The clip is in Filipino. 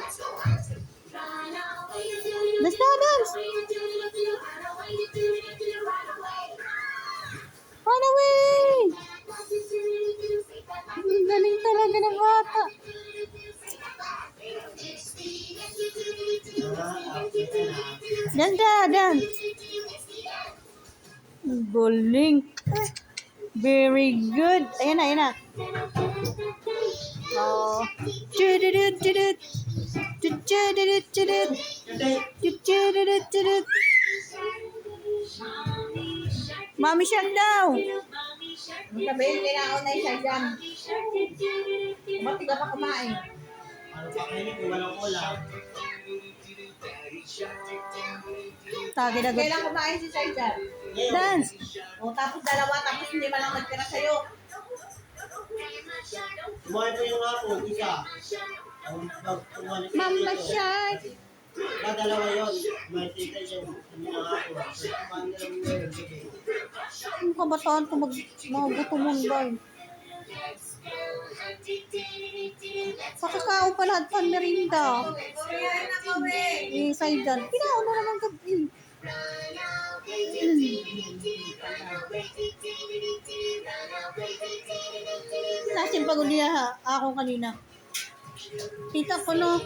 Dance na, dance! Run away! Ang galing talaga ng bata. Dance na, dance! Ang galing. Very good. Ayan na, ayan na. Oh. Chududut, chudut. Chududut, chudut. Chududut, chudut. Mami Shark daw. Sabihin, kailangan na siya dyan. Ba't ka pa kumain? Ano pa kayo kung walang ulam? Tagi na good. Kailan kumain si Saidan? Dance. O tapos dalawa, tapos hindi man lang nagtira sa'yo. Kumain ko yung hapon, isa. Mama Shark. Dalawa yun. May tita yung hapon. Kumain ka lang yun. Ang kabataan ko mga gutomon ba? Pakakao pa lahat pa merinda. Kumain na kami. Saidan. Pinao na naman gabi. Nasin pagod niya ako kanina. Tita ko no.